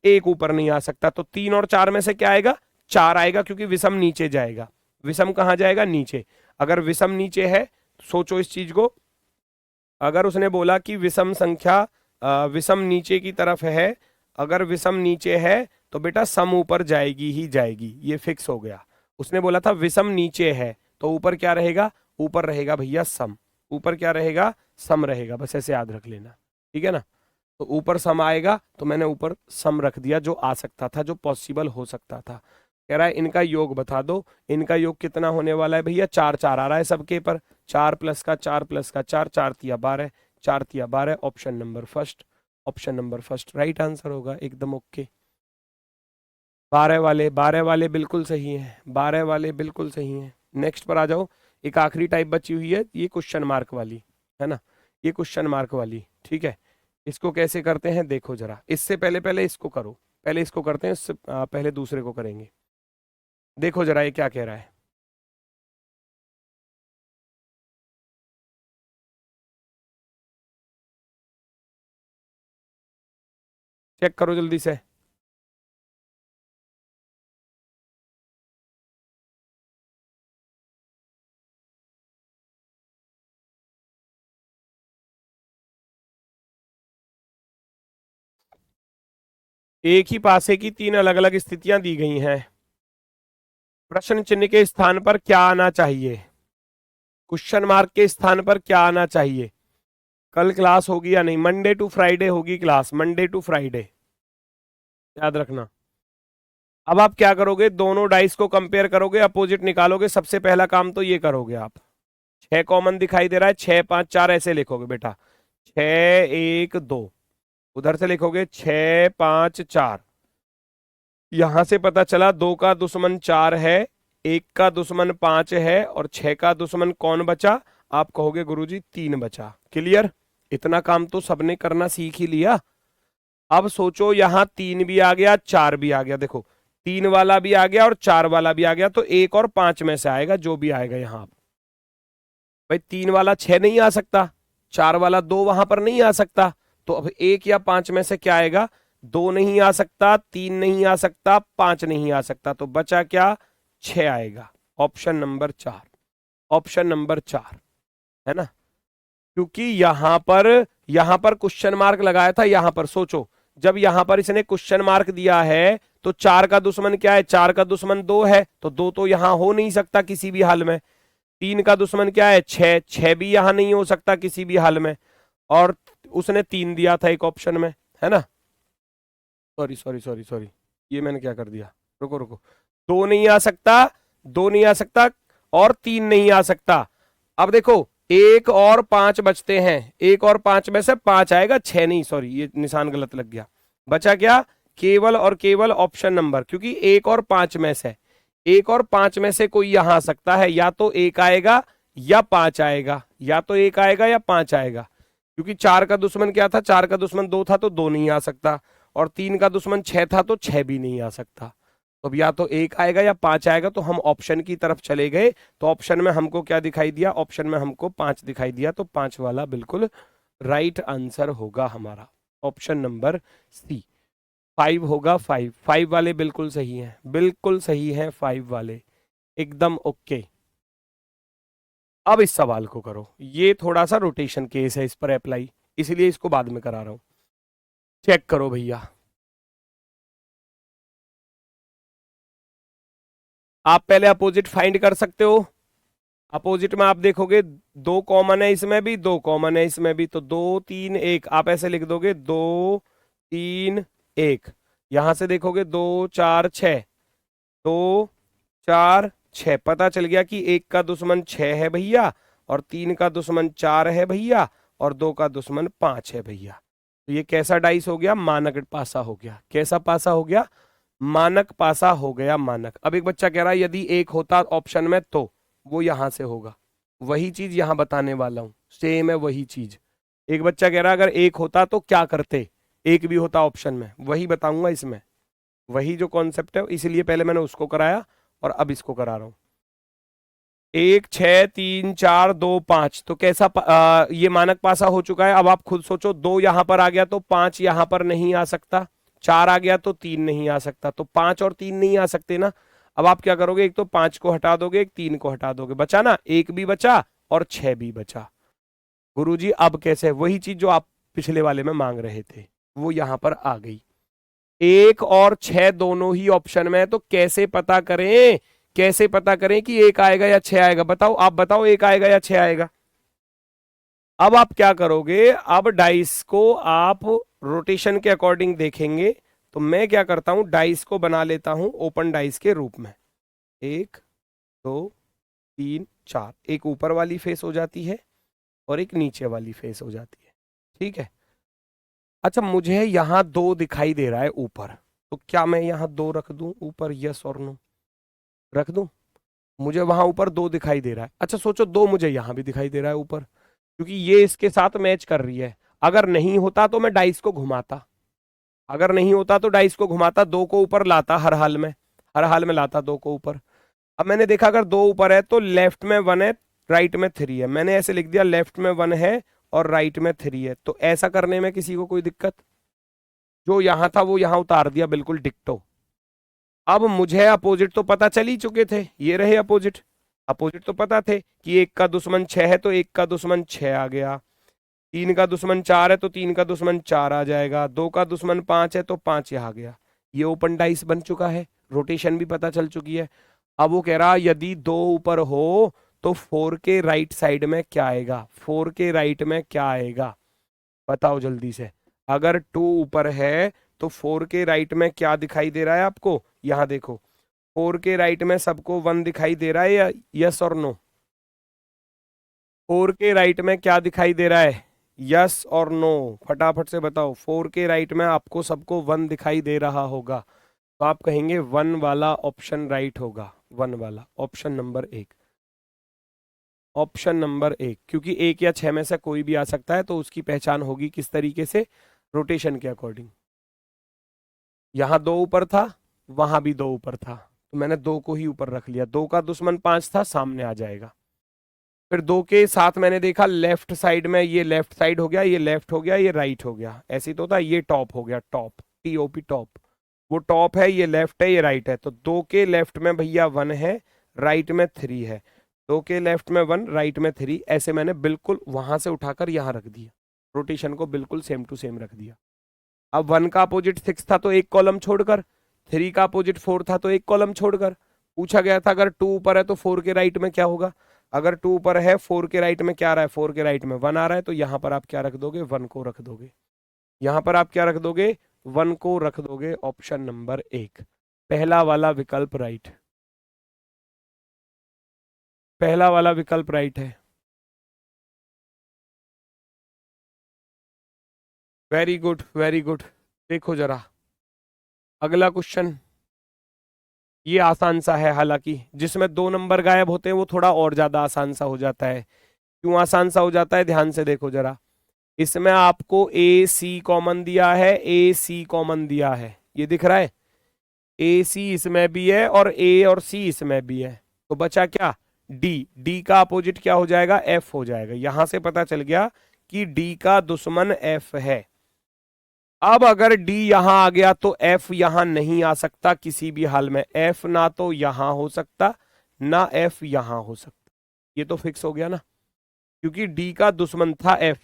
1 ऊपर नहीं आ सकता, तो 3 और 4 में से क्या आएगा? 4 आएगा, क्योंकि विषम नीचे जाएगा। विषम कहाँ जाएगा? नीचे। अगर विषम नीचे है, सोचो इस चीज को, अगर उसने बोला कि विषम संख्या विषम नीचे की तरफ है, अगर विषम नीचे है तो बेटा सम ऊपर जाएगी ही जाएगी, ये फिक्स हो गया। उसने बोला था विषम नीचे है, तो ऊपर क्या रहेगा? ऊपर रहेगा भैया सम। ऊपर क्या रहेगा? सम रहेगा, बस ऐसे याद रख लेना, ठीक है ना। तो ऊपर सम आएगा, तो मैंने ऊपर सम रख दिया, जो आ सकता था, जो पॉसिबल हो सकता था। कह रहा है इनका योग बता दो। इनका योग कितना होने वाला है भैया? 4 4 आ रहा है सबके पर। 4 + का 4 + का 4, 4 × 3 = 12, 4 × 3 = 12। Option number first, option number first right answer होगा, एकदम ओके। 12 वाले बिल्कुल सही है, 12 वाले बिल्कुल सही है। नेक्स्ट पर आ जाओ। एक आखिरी टाइप बची हुई है, ये क्वेश्चन मार्क वाली, है ना, ये क्वेश्चन मार्क वाली, ठीक है। इसको कैसे करते हैं देखो जरा, इससे पहले पहले इसको करो, पहले इसको करते हैं, इससे पहले दूसरे को करेंगे। देखो जरा ये क्या कह रहा है। चेक करो जल्दी से। एक ही पासे की 3 अलग अलग स्थितियां दी गई हैं, प्रश्न चिन्ह के स्थान पर क्या आना चाहिए? क्वेश्चन मार्क के स्थान पर क्या आना चाहिए? कल क्लास होगी या नहीं? मंडे टू फ्राइडे होगी क्लास, मंडे टू फ्राइडे, याद रखना। अब आप क्या करोगे? दोनों डाइस को कंपेयर करोगे, अपोजिट निकालोगे। सबसे पहला काम तो ये करोगे आप, 6 कॉमन दिखाई दे रहा है, 6 5 4 ऐसे लिखोगे बेटा, 6 1 2। उधर से लिखोगे 6 5 4। यहां से पता चला 2 का दुश्मन 4 है, 1 का दुश्मन 5 है, और 6 का दुश्मन कौन बचा? आप कहोगे गुरुजी 3 बचा। क्लियर? इतना काम तो सबने करना सीख ही लिया। अब सोचो, यहां 3 भी आ गया, 4 भी आ गया, देखो 3 वाला भी आ गया और 4 वाला भी आ गया, तो 1 और 5 में से आएगा जो भी आएगा यहां। भाई 3 वाला 6 नहीं आ सकता, 4 वाला 2 वहां पर नहीं आ सकता, तो अब 1 या 5 में से क्या आएगा? 2 नहीं आ सकता, 3 नहीं आ सकता, 5 नहीं आ सकता, तो बचा क्या? 6 आएगा। ऑप्शन नंबर 4, ऑप्शन नंबर 4, है ना। क्योंकि यहां पर क्वेश्चन मार्क लगाया था, यहां पर सोचो, जब यहां पर इसने क्वेश्चन मार्क दिया है, तो 4 का दुश्मन क्या है? 4 का दुश्मन 2 है, तो 2 तो यहां हो नहीं सकता किसी भी हाल में। 3 का दुश्मन क्या है? 6, 6 भी यहां नहीं हो सकता किसी भी हाल में। और उसने 3 दिया था एक ऑप्शन में, है ना। सॉरी सॉरी सॉरी सॉरी, ये मैंने क्या कर दिया? रुको रुको, 2 नहीं आ सकता, 2 नहीं आ सकता, और 3 नहीं आ सकता। अब देखो, 1 और 5 बचते हैं, 1 और 5 में से 5 आएगा, 6 नहीं, सॉरी ये निशान गलत लग गया। बचा क्या? केवल और केवल ऑप्शन नंबर, क्योंकि 1 और 5 में से, 1 और 5 में से कोई यहां आ सकता है, या तो 1 आएगा या 5 आएगा, या तो 1 आएगा या 5 आएगा। क्योंकि 4 का दुश्मन क्या था? 4 का दुश्मन 2 था, तो 2 नहीं आ सकता, और 3 का दुश्मन 6 था, तो 6 भी नहीं आ सकता। तो अब या तो 1 आएगा या 5 आएगा, तो हम ऑप्शन की तरफ चले गए। तो ऑप्शन में हमको क्या दिखाई दिया? ऑप्शन में हमको 5 दिखाई दिया, तो 5 वाला बिल्कुल राइट आंसर होगा हमारा, ऑप्शन नंबर सी। 5 होगा, 5, 5 वाले बिल्कुल सही हैं, बिल्कुल सही हैं 5 वाले, एकदम ओके। अब इस सवाल को करो, ये थोड़ा सा रोटेशन केस है, इस पर अप्लाई, इसलिए इसको बाद में करा रहा हूं। चेक करो भैया, आप पहले अपोजिट फाइंड कर सकते हो। अपोजिट में आप देखोगे 2 कॉमन है, इसमें भी 2 कॉमन है, इसमें भी, तो 2 3 1 आप ऐसे लिख दोगे 2 3 1। यहां से देखोगे 2 4 6, 2 4 6, पता चल गया कि 1 का दुश्मन 6 है भैया, और 3 का दुश्मन 4 है भैया, और 2 का दुश्मन 5 है भैया। तो ये कैसा डाइस हो गया? मानक पासा हो गया। कैसा पासा हो गया? मानक पासा हो गया, मानक। अब एक बच्चा कह रहा है यदि 1 होता ऑप्शन में तो वो यहां से होगा। वही चीज यहां बताने वाला हूं, सेम है वही चीज। एक बच्चा कह रहा है अगर 1 होता तो क्या करते, 1 भी होता ऑप्शन में, वही बताऊंगा इसमें। वही जो कॉन्सेप्ट है, इसलिए पहले मैंने उसको कराया और अब इसको करा रहा हूं। 1 6 3 4 2 5, तो कैसा ये मानक पासा हो चुका है। अब आप खुद सोचो, 2 यहां पर आ गया तो 5 यहां पर नहीं आ सकता, 4 आ गया तो 3 नहीं आ सकता, तो 5 और 3 नहीं आ सकते ना। अब आप क्या करोगे, एक तो 5 को हटा दोगे, एक 3 को हटा दोगे, बचा ना, 1 भी बचा और 6 भी बचा। गुरुजी अब कैसे? वही चीज जो आप पिछले वाले में मांग रहे थे वो यहां पर आ गई। 1 और 6 दोनों ही ऑप्शन में है, तो कैसे पता करें, कैसे पता करें कि 1 आएगा या 6 आएगा? बताओ, आप बताओ, 1 आएगा या 6 आएगा? अब आप क्या करोगे, अब डाइस को आप रोटेशन के अकॉर्डिंग देखेंगे। तो मैं क्या करता हूं, डाइस को बना लेता हूं ओपन डाइस के रूप में। 1 2 3 4, एक ऊपर वाली फेस हो जाती है और एक नीचे वाली फेस हो जाती है, ठीक है। अच्छा, मुझे यहां 2 दिखाई दे रहा है ऊपर, तो क्या मैं यहां 2 रख दूं ऊपर? यस और नो, रख दूं? मुझे वहां ऊपर 2 दिखाई दे रहा है। अच्छा सोचो, 2 मुझे यहां भी दिखाई दे रहा है ऊपर, क्योंकि ये इसके साथ मैच कर रही है। अगर नहीं होता तो मैं डाइस को घुमाता, अगर नहीं होता तो डाइस को घुमाता, 2 को ऊपर लाता, हर हाल में, हर हाल में लाता 2 को ऊपर। अब मैंने देखा अगर 2 ऊपर है तो लेफ्ट में 1 है, राइट में 3 है। मैंने ऐसे लिख दिया, लेफ्ट में 1 है और राइट में 3 है। तो ऐसा करने में किसी को कोई दिक्कत? जो यहां था वो यहां उतार दिया, बिल्कुल डिक्टो। अब मुझे अपोजिट तो पता चल ही चुके थे, ये रहे अपोजिट। अपोजिट तो पता थे कि 1 का दुश्मन 6 है तो 1 का दुश्मन 6 आ गया, 3 का दुश्मन 4 है तो 3 का दुश्मन 4 आ जाएगा, 2 का दुश्मन 5 है तो 5 यहाँ गया। ये ओपन डाइस बन चुका है, रोटेशन भी पता चल चुकी है। अब वो कह रहा यदि 2 ऊपर हो तो 4 के राइट साइड में क्या आएगा, 4 के राइट में क्या आएगा, बताओ जल्दी से। अगर 2 ऊपर है तो 4 के राइट में क्या दिखाई दे रहा है आपको? यहां देखो, 4 के राइट में सबको 1 दिखाई दे रहा है या यस और नो? 4 के राइट में क्या दिखाई दे रहा है, यस और नो? फटाफट से बताओ। 4 के राइट में आपको सबको 1 दिखाई दे रहा होगा, तो आप कहेंगे 1 वाला ऑप्शन राइट होगा, 1 वाला ऑप्शन नंबर 1, ऑप्शन नंबर 1। क्योंकि 1 या 6 में से कोई भी आ सकता है, तो उसकी पहचान होगी किस तरीके से? रोटेशन के अकॉर्डिंग। यहां 2 ऊपर था, वहां भी 2 ऊपर था, तो मैंने 2 को ही ऊपर रख लिया। 2 का दुश्मन 5 था, सामने आ जाएगा। फिर 2 के साथ मैंने देखा लेफ्ट साइड में, ये लेफ्ट साइड हो गया, ये लेफ्ट हो गया, ये राइट हो गया, ऐसे तो था। ये टॉप हो गया, टॉप, TOP टॉप, वो टॉप है, ये लेफ्ट है, ये राइट है। तो 2 के लेफ्ट में भैया 1 है, राइट में 3 है। 2 के लेफ्ट में 1, राइट में 3, ऐसे मैंने बिल्कुल वहां से उठाकर यहां रख दिया, रोटेशन को बिल्कुल सेम टू सेम रख दिया। अब 1 का अपोजिट 6 था तो एक कॉलम छोड़कर, 3 का अपोजिट 4 था तो एक कॉलम छोड़कर। पूछा गया था अगर 2 ऊपर है तो 4 के राइट में क्या होगा? अगर 2 ऊपर है, 4 के राइट में क्या आ रहा है? 4 के राइट में 1 आ रहा है, तो यहां पर आप क्या रख दोगे? 1 को रख दोगे। यहां पर आप क्या रख दोगे? 1 को रख दोगे। ऑप्शन नंबर 1, पहला वाला विकल्प राइट, पहला वाला विकल्प राइट है। Very good, very good. देखो जरा अगला क्वेश्चन, ये आसान सा है, हालांकि जिसमें 2 नंबर गायब होते हैं वो थोड़ा और ज्यादा आसान सा हो जाता है। क्यों आसान सा हो जाता है? ध्यान से देखो जरा। इसमें आपको AC कॉमन दिया है, AC कॉमन दिया है, ये दिख रहा है। AC इसमें भी है और A और C इसमें भी है, तो बचा क्या? D। D का अपोजिट क्या हो जाएगा? F हो जाएगा। यहां से पता चल गया कि D का दुश्मन F है। अब अगर D यहां आ गया तो F यहां नहीं आ सकता किसी भी हाल में। F ना तो यहां हो सकता, ना F यहां हो सकता, ये तो फिक्स हो गया ना, क्योंकि D का दुश्मन था F।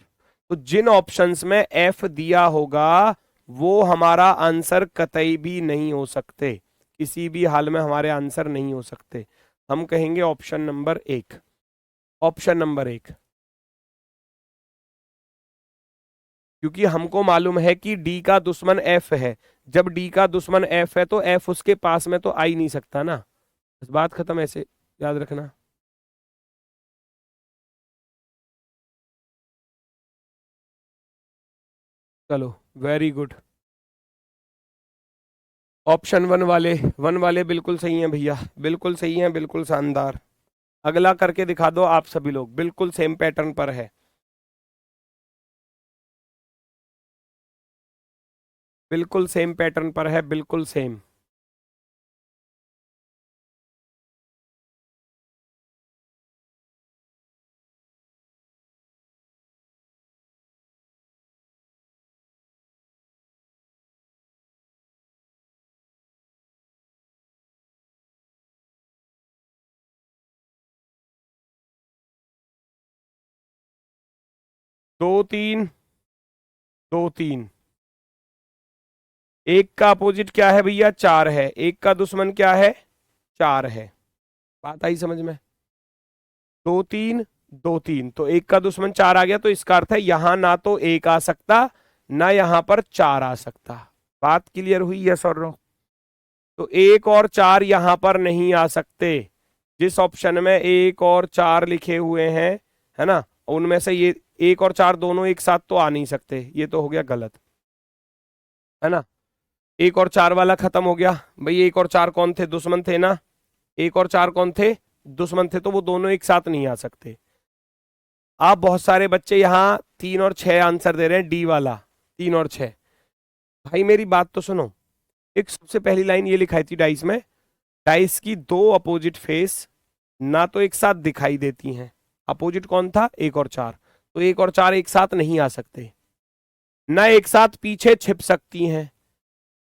तो जिन ऑप्शंस में F दिया होगा वो हमारा आंसर कतई भी नहीं हो सकते, किसी भी हाल में हमारे आंसर नहीं हो सकते। हम कहेंगे ऑप्शन नंबर 1। ऑप्शन नंबर 1, क्योंकि हमको मालूम है कि डी का दुश्मन एफ है। जब डी का दुश्मन एफ है तो एफ उसके पास में तो आ ही नहीं सकता ना, बस बात खत्म, ऐसे याद रखना। चलो वेरी गुड। ऑप्शन वन वाले बिल्कुल सही हैं भैया, बिल्कुल सही हैं, बिल्कुल शानदार। अगला करके दिखा दो आप सभी लोग, बिल्कुल सेम पैटर्न पर है, बिल्कुल सेम पैटर्न पर है, बिल्कुल सेम। दो तीन, दो तीन। एक का अपोजिट क्या है भैया? 4 है। एक का दुश्मन क्या है? 4 है। बात आई समझ में? दो तीन, दो तीन, तो एक का दुश्मन 4 आ गया, तो इसका अर्थ है यहां ना तो 1 आ सकता ना यहां पर 4 आ सकता। बात क्लियर हुई? यस और नो? तो 1 और 4 यहां पर नहीं आ सकते। जिस ऑप्शन में 1 और 4 लिखे हुए हैं, है ना, उनमें से ये 1 और 4 दोनों एक साथ तो आ नहीं सकते, ये तो हो गया गलत, है ना। 1 और 4 वाला खत्म हो गया भाई। 1 और 4 कौन थे? दुश्मन थे ना। 1 और 4 कौन थे? दुश्मन थे, तो वो दोनों एक साथ नहीं आ सकते। आप बहुत सारे बच्चे यहाँ 3 और 6 आंसर दे रहे हैं, डी वाला 3 और 6। भाई मेरी बात तो सुनो। एक सबसे पहली लाइन ये लिखाई थी डाइस में, डाइस की दो अपोजिट फेस ना तो एक साथ दिखाई देती हैं। अपोजिट कौन था? 1 और 4। तो 1 और 4 एक साथ नहीं आ सकते, ना एक साथ पीछे छिप सकती हैं।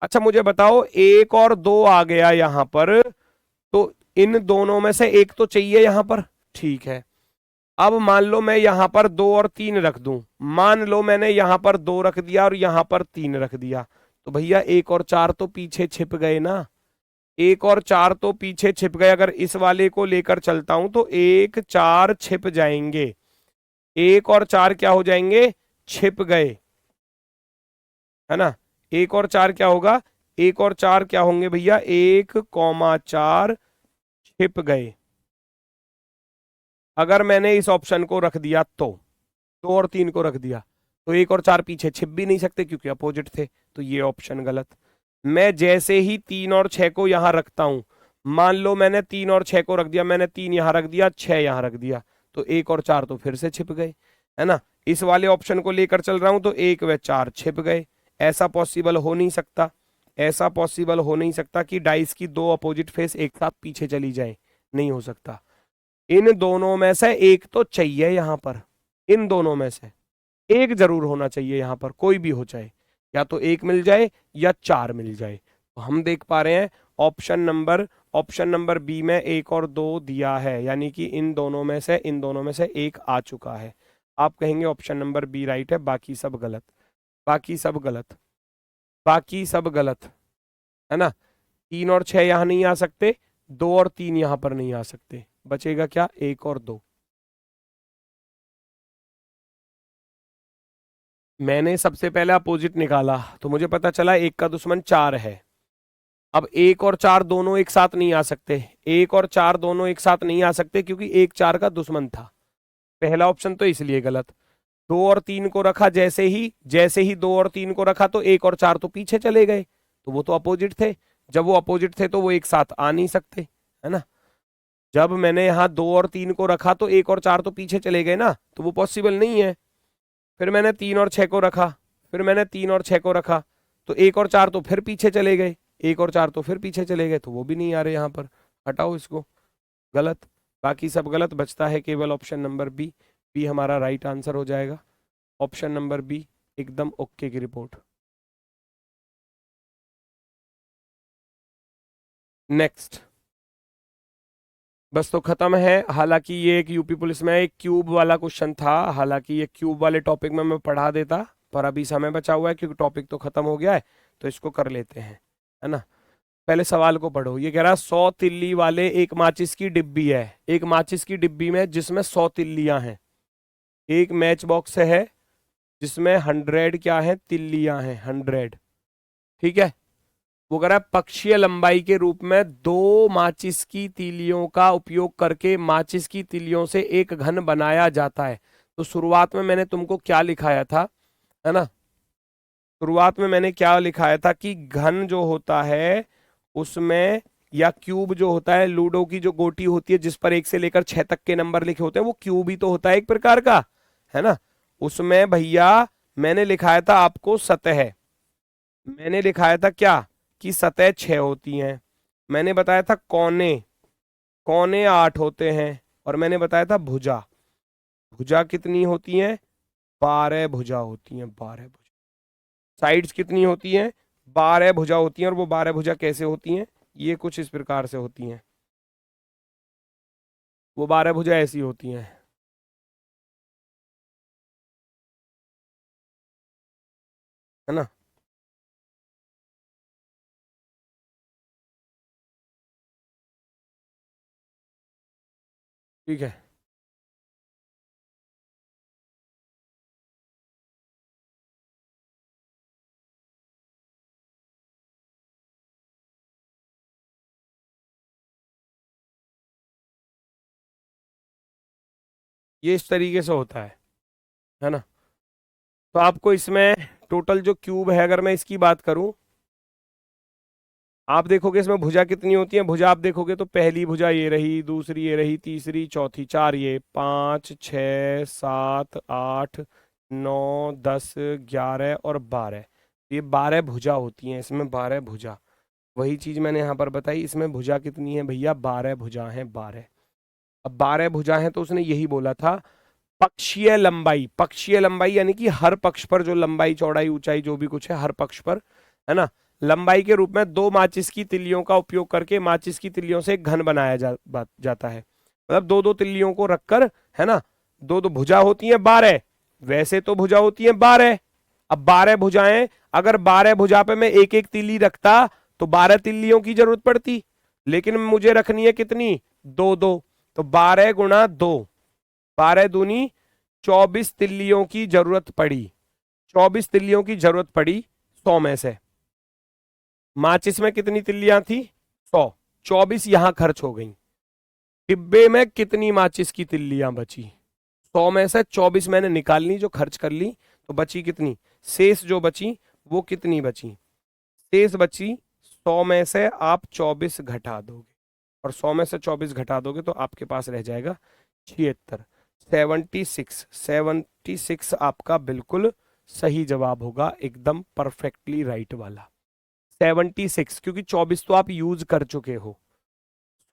अच्छा मुझे बताओ, 1 और 2 आ गया यहां पर, तो इन दोनों में से एक तो चाहिए यहां पर, ठीक है। अब मान लो मैं यहां पर 2 और 3 रख दूं, मान लो मैंने यहां पर 2 रख दिया और यहां पर 3 रख दिया, तो भैया 1 और 4 तो पीछे छिप गए ना। 1 और 4 तो पीछे छिप गए। अगर इस वाले को लेकर चलता हूं तो 1 4 छिप जाएंगे। 1 और 4 क्या हो जाएंगे? छिप गए, है ना। 1 और 4 क्या होगा? 1 और 4 क्या होंगे भैया? 1,4 छिप गए। अगर मैंने इस ऑप्शन को रख दिया तो 2 और 3 को रख दिया, तो 1 और 4 पीछे छिप भी नहीं सकते क्योंकि अपोजिट थे, तो ये ऑप्शन गलत। मैं जैसे ही 3 और 6 को यहां रखता हूं, मान लो मैंने 3 और 6 को रख दिया, मैंने 3 यहां रख दिया, 6 यहां रख दिया, तो 1 और 4 तो फिर से छिप गए, है ना। इस वाले ऑप्शन को लेकर चल रहा हूं तो 1 व 4 छिप गए। ऐसा पॉसिबल हो नहीं सकता, ऐसा पॉसिबल हो नहीं सकता कि डाइस की दो अपोजिट फेस एक साथ पीछे चली जाए, नहीं हो सकता। इन दोनों में से एक तो चाहिए यहां पर, इन दोनों में से एक जरूर होना चाहिए यहां पर, कोई भी हो जाए, या तो एक मिल जाए या 4 मिल जाए। तो हम देख पा रहे हैं ऑप्शन नंबर बी में 1 और 2 दिया है, यानी कि इन दोनों में से एक आ चुका है। आप कहेंगे ऑप्शन नंबर बी राइट है, बाकी सब गलत, बाकी सब गलत, बाकी सब गलत, है ना। 3 और 6 यहां नहीं आ सकते, 2 और 3 यहां पर नहीं आ सकते, बचेगा क्या? 1 और 2। मैंने सबसे पहले अपोजिट निकाला तो मुझे पता चला 1 का दुश्मन 4 है। अब 1 और 4 दोनों एक साथ नहीं आ सकते, 1 और 4 दोनों एक साथ नहीं आ सकते क्योंकि 1 4 का दुश्मन था। पहला ऑप्शन तो इसलिए गलत। 2 और 3 को रखा, जैसे ही 2 और 3 को रखा तो 1 और 4 तो पीछे चले गए, तो वो तो अपोजिट थे। जब वो अपोजिट थे तो वो एक साथ आ नहीं सकते, है ना। जब मैंने यहाँ 2 और 3 को रखा तो 1 और 4 तो पीछे चले गए ना, तो वो पॉसिबल नहीं है। फिर मैंने 3 और 6 को रखा, फिर मैंने 3 और 6 को रखा, तो 1 और 4 तो फिर पीछे चले गए, 1 और 4 तो फिर पीछे चले गए, तो वो भी नहीं आ रहे यहाँ पर। हटाओ इसको, गलत, बाकी सब गलत, बचता है केवल ऑप्शन नंबर बी। बी हमारा राइट आंसर हो जाएगा। ऑप्शन नंबर बी एकदम ओके की रिपोर्ट। नेक्स्ट, बस तो खत्म है। हालांकि ये एक यूपी पुलिस में एक क्यूब वाला क्वेश्चन था, हालांकि ये क्यूब वाले टॉपिक में मैं पढ़ा देता, पर अभी समय बचा हुआ है क्योंकि टॉपिक तो खत्म हो गया है, तो इसको कर लेते हैं, है ना। पहले सवाल को पढ़ो। ये कह रहा है 100 तिल्ली वाले एक माचिस की डिब्बी है। एक माचिस की डिब्बी में जिसमें 100 तिल्लियां हैं। एक मैच बॉक्स है जिसमें 100 क्या है, तिल्लियां हैं, 100। ठीक है। वो कह रहा है पक्षीय लंबाई के रूप में दो माचिस की तीलियों का उपयोग करके माचिस की तीलियों से एक घन बनाया जाता है। तो शुरुआत में मैंने तुमको क्या लिखाया था, है ना, शुरुआत में मैंने क्या लिखाया था कि घन जो होता है उसमें, या क्यूब जो होता है, लूडो की जो गोटी होती है जिस पर 1 से लेकर 6 तक के नंबर लिखे होते हैं, वो क्यूब ही तो होता है एक प्रकार का, है ना। उसमें भैया मैंने लिखाया था आपको सतह, मैंने लिखाया था क्या कि सतह 6 होती हैं। मैंने बताया था कोने, कोने 8 होते हैं। और मैंने बताया था भुजा, भुजा कितनी होती हैं, 12 भुजा होती हैं, 12 भुजा। साइड्स कितनी होती हैं, 12 भुजा होती हैं। और वो 12 भुजा कैसे होती हैं, ये कुछ इस प्रकार से होती हैं। वो 12 भुजा ऐसी होती हैं, है ना। ठीक है। ये इस तरीके से होता है ना। तो आपको इसमें टोटल जो क्यूब है, अगर मैं इसकी बात करूं, आप देखोगे इसमें भुजा कितनी होती है। भुजा आप देखोगे तो पहली भुजा ये रही, दूसरी ये रही, तीसरी, चौथी, 4, ये 5, 6, 7, 8, 9, 10, 11 और 12। ये 12 भुजा होती हैं इसमें, 12 भुजा। वही चीज मैंने यहाँ पर बताई, इसमें भुजा कितनी है भैया, 12 भुजा हैं, 12। अब 12 भुजा हैं तो उसने यही बोला था पक्षीय लंबाई, पक्षीय लंबाई यानी कि हर पक्ष पर जो लंबाई, चौड़ाई, ऊंचाई जो भी कुछ है हर पक्ष पर, है ना, लंबाई के रूप में दो माचिस की तिल्लियों का उपयोग करके माचिस की तिल्लियों से एक घन बनाया जाता है। मतलब दो दो तिल्लियों को रखकर, है ना, दो दो भुजा होती हैं 12। वैसे तो भुजा होती है 12। अब 12 भुजाएं, अगर 12 भुजा पे मैं एक एक तिल्ली रखता तो 12 तिल्लियों की जरूरत पड़ती। लेकिन मुझे रखनी है कितनी, दो दो। तो 12 गुणा 2, 12 दूनी 24 तिल्लियों की जरूरत पड़ी। 24 तिल्लियों की जरूरत पड़ी 100 में से। माचिस में कितनी तिल्लियां थी, 100। 24 यहां खर्च हो गई। डिब्बे में कितनी माचिस की तिल्लियां बची, 100 में से 24 मैंने निकाल ली, जो खर्च कर ली। तो बची कितनी, शेष जो बची वो कितनी बची, शेष बची 100 में से आप 24 घटा दोगे। और 100 में से 24 घटा दोगे तो आपके पास रह जाएगा 76। 76, 76 आपका बिल्कुल सही जवाब होगा, एकदम परफेक्टली राइट वाला 76। क्योंकि 24 तो आप यूज कर चुके हो,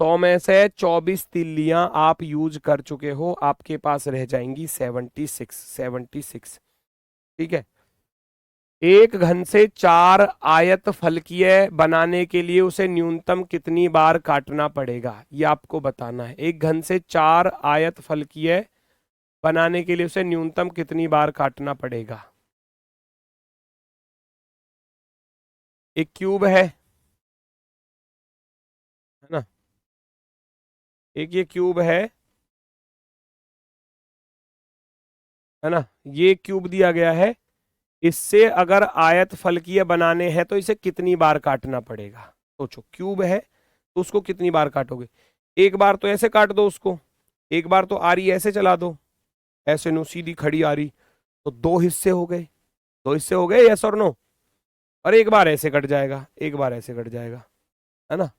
100 में से 24 तिल्लियां आप यूज कर चुके हो, आपके पास रह जाएंगी 76, 76। ठीक है। एक घन से 4 आयत फलकीय बनाने के लिए उसे न्यूनतम कितनी बार काटना पड़ेगा, ये आपको बताना है। एक घन से 4 आयत फलकीय बनाने के लिए उसे न्यूनतम कितनी बार काटना पड़ेगा। एक क्यूब है ना, एक ये क्यूब है ना, ये क्यूब दिया गया है। इससे अगर आयत फलकीय बनाने हैं तो इसे कितनी बार काटना पड़ेगा। सोचो, क्यूब है तो उसको कितनी बार काटोगे। एक बार तो ऐसे काट दो उसको, एक बार तो आरी ऐसे चला दो, ऐसे नो सीधी खड़ी आरी, तो दो हिस्से हो गए, दो हिस्से हो गए, यस और नो। और एक बार ऐसे कट जाएगा, एक बार ऐसे कट जाएगा, है ना।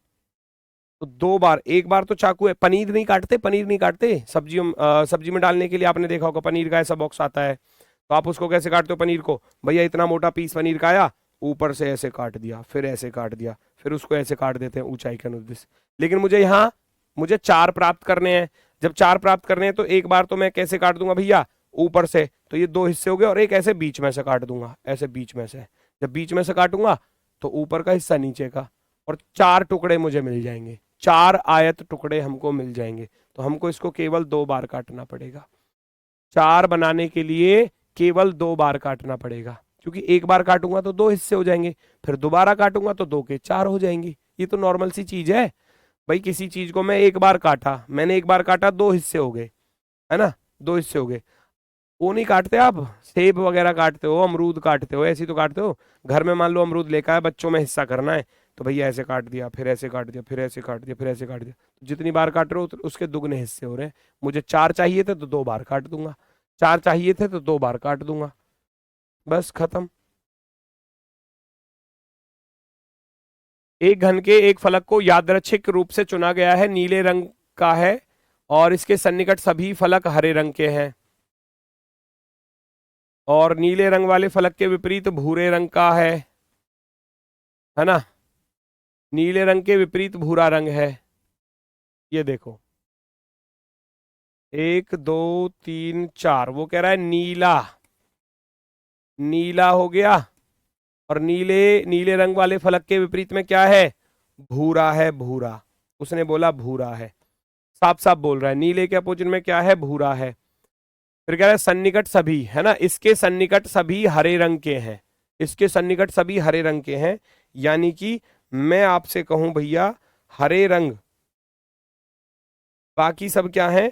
तो दो बार, एक बार तो चाकू है, पनीर नहीं काटते, पनीर नहीं काटते सब्जियों, सब्जी में डालने के लिए आपने देखा होगा पनीर का ऐसा बॉक्स आता है। तो आप उसको कैसे काटते हो पनीर को, भैया इतना मोटा पीस पनीर का आया, ऊपर से ऐसे काट दिया, फिर ऐसे काट दिया, फिर उसको ऐसे काट देते हैं ऊंचाई के अनुसार से। लेकिन मुझे यहाँ, मुझे 4 प्राप्त करने हैं। जब 4 प्राप्त करने हैं तो एक बार तो मैं कैसे काट दूंगा भैया, ऊपर से, तो ये दो हिस्से हो गए, और एक ऐसे बीच में से काट दूंगा, ऐसे बीच में से। जब बीच में से काटूंगा तो ऊपर का हिस्सा नीचे का, और 4 टुकड़े मुझे मिल जाएंगे, 4 आयत टुकड़े हमको मिल जाएंगे। तो हमको इसको केवल 2 बार काटना पड़ेगा। 4 बनाने के लिए केवल 2 बार काटना पड़ेगा, क्योंकि एक बार काटूंगा तो 2 हिस्से हो जाएंगे, फिर दोबारा काटूंगा तो 2 के 4 हो जाएंगे। ये तो नॉर्मल सी चीज है भाई। किसी चीज को मैं एक बार काटा, मैंने एक बार काटा, दो हिस्से हो गए, है ना, दो हिस्से हो गए। वो नहीं काटते आप, सेब वगैरह काटते हो, अमरूद काटते हो, ऐसे ही तो काटते हो। घर में मान लो अमरूद लेकर आए, बच्चों में हिस्सा करना है, तो भैया ऐसे काट दिया, फिर ऐसे काट दिया, फिर ऐसे काट दिया, फिर ऐसे काट दिया। जितनी बार काट रहे हो उसके दुगने हिस्से हो रहे हैं। मुझे 4 चाहिए थे तो 2 बार काट दूंगा, 4 चाहिए थे तो 2 बार काट दूंगा, बस खत्म। एक घन के एक फलक को यादृच्छिक रूप से चुना गया है, नीले रंग का है और इसके सन्निकट सभी फलक हरे रंग के हैं, और नीले रंग वाले फलक के विपरीत भूरे रंग का है ना, नीले रंग के विपरीत भूरा रंग है। ये देखो 1 2 3 4, वो कह रहा है नीला, नीला हो गया, और नीले नीले रंग वाले फलक के विपरीत में क्या है, भूरा है, भूरा। उसने बोला भूरा है, साफ साफ बोल रहा है, नीले के अपोजिट में क्या है, भूरा है। फिर कह रहा है सन्निकट सभी, है ना, इसके सन्निकट सभी हरे रंग के हैं, इसके सन्निकट सभी हरे रंग के हैं। यानी कि मैं आपसे कहूं भैया, हरे रंग, बाकी सब क्या है,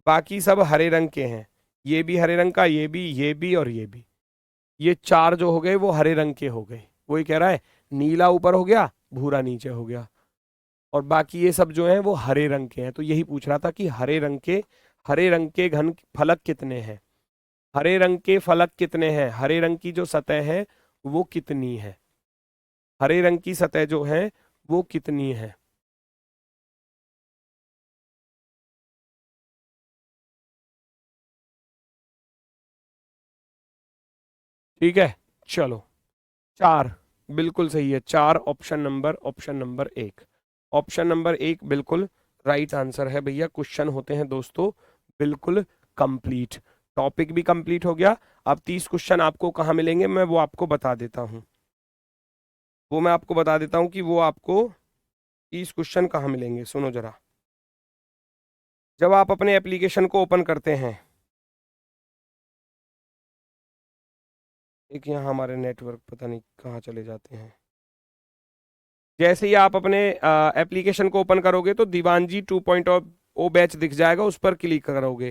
बाकी सब हरे रंग के हैं। ये भी हरे रंग का, ये भी, ये भी और ये भी, ये 4 जो हो गए वो हरे रंग के हो गए। वही कह रहा है नीला ऊपर हो गया, भूरा नीचे हो गया, और बाकी ये सब जो है वो हरे रंग के हैं। तो यही पूछ रहा था कि हरे रंग के घन फलक कितने हैं, हरे रंग के फलक कितने हैं, हरे रंग की जो सतह है वो कितनी है, हरे रंग की सतह जो है वो कितनी है। ठीक है, चलो 4 बिल्कुल सही है, 4 ऑप्शन नंबर 1, ऑप्शन नंबर 1 बिल्कुल राइट आंसर है भैया। क्वेश्चन होते हैं दोस्तों बिल्कुल कंप्लीट, टॉपिक भी कंप्लीट हो गया। अब 30 क्वेश्चन आपको कहाँ मिलेंगे, मैं वो आपको बता देता हूँ, वो मैं आपको बता देता हूँ कि वो आपको 30 क्वेश्चन कहाँ मिलेंगे। सुनो जरा, जब आप अपने एप्लीकेशन को ओपन करते हैं, एक यहाँ हमारे नेटवर्क पता नहीं कहाँ चले जाते हैं, जैसे ही आप अपने एप्लीकेशन को ओपन करोगे तो दीवानजी 2.0 बैच दिख जाएगा, उस पर क्लिक करोगे,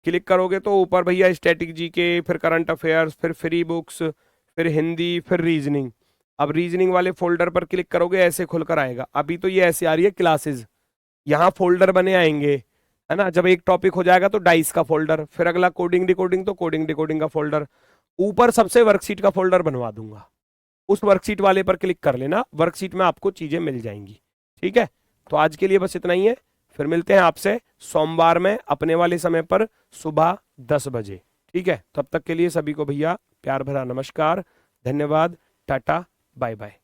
क्लिक करोगे तो ऊपर भैया स्टैटिक जीके, फिर करंट अफेयर्स, फिर फ्री बुक्स, फिर हिंदी, फिर रीजनिंग। अब रीजनिंग वाले फोल्डर पर क्लिक करोगे, ऐसे खुलकर आएगा। अभी तो ये ऐसे आ रही है क्लासेस, यहाँ फोल्डर बने आएंगे, है ना। जब एक टॉपिक हो जाएगा तो डाइस का फोल्डर, फिर अगला कोडिंग डिकोडिंग, तो कोडिंग डिकोडिंग का फोल्डर, ऊपर सबसे वर्कशीट का फोल्डर बनवा दूंगा। उस वर्कशीट वाले पर क्लिक कर लेना, वर्कशीट में आपको चीजें मिल जाएंगी। ठीक है, तो आज के लिए बस इतना ही है, फिर मिलते हैं आपसे सोमवार में अपने वाले समय पर सुबह 10 बजे। ठीक है, तब तक के लिए सभी को भैया प्यार भरा नमस्कार, धन्यवाद, टाटा, बाय बाय।